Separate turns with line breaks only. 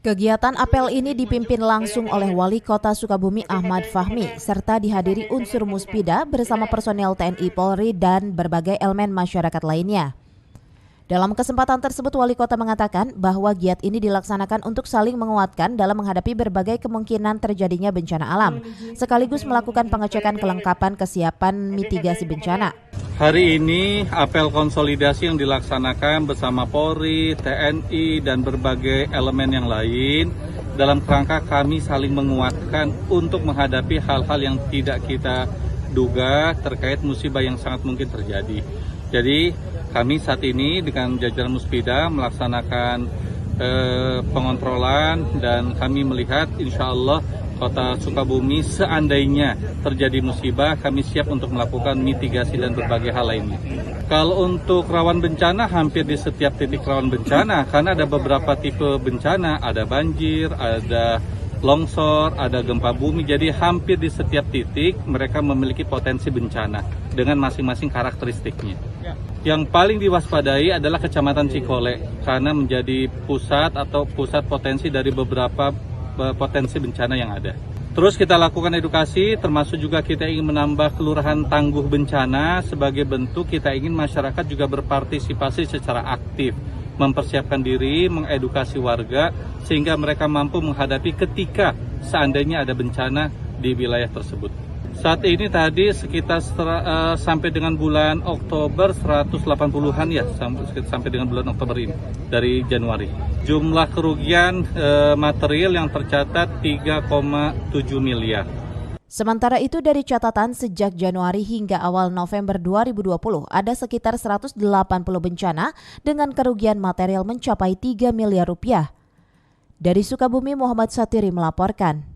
Kegiatan apel ini dipimpin langsung oleh Wali Kota Sukabumi Ahmad Fahmi serta dihadiri unsur Muspida bersama personel TNI Polri dan berbagai elemen masyarakat lainnya. Dalam kesempatan tersebut, Wali Kota mengatakan bahwa giat ini dilaksanakan untuk saling menguatkan dalam menghadapi berbagai kemungkinan terjadinya bencana alam, sekaligus melakukan pengecekan kelengkapan kesiapan mitigasi bencana.
Hari ini apel konsolidasi yang dilaksanakan bersama Polri, TNI, dan berbagai elemen yang lain dalam kerangka kami saling menguatkan untuk menghadapi hal-hal yang tidak kita duga terkait musibah yang sangat mungkin terjadi. Jadi kami saat ini dengan jajaran Muspida melaksanakan pengontrolan dan kami melihat insya Allah Kota Sukabumi seandainya terjadi musibah kami siap untuk melakukan mitigasi dan berbagai hal lainnya. Kalau untuk rawan bencana hampir di setiap titik rawan bencana karena ada beberapa tipe bencana, ada banjir, ada longsor, ada gempa bumi, jadi hampir di setiap titik mereka memiliki potensi bencana dengan masing-masing karakteristiknya. Yang paling diwaspadai adalah Kecamatan Cikole karena menjadi pusat potensi dari beberapa potensi bencana yang ada. Terus kita lakukan edukasi, termasuk juga kita ingin menambah kelurahan tangguh bencana sebagai bentuk kita ingin masyarakat juga berpartisipasi secara aktif, mempersiapkan diri, mengedukasi warga sehingga mereka mampu menghadapi ketika seandainya ada bencana di wilayah tersebut. Saat ini tadi sekitar sampai dengan bulan Oktober 180-an ya, sampai dengan bulan Oktober ini dari Januari. Jumlah kerugian material yang tercatat 3,7 miliar.
Sementara itu dari catatan sejak Januari hingga awal November 2020 ada sekitar 180 bencana dengan kerugian material mencapai 3 miliar rupiah. Dari Sukabumi, Muhammad Satiri melaporkan.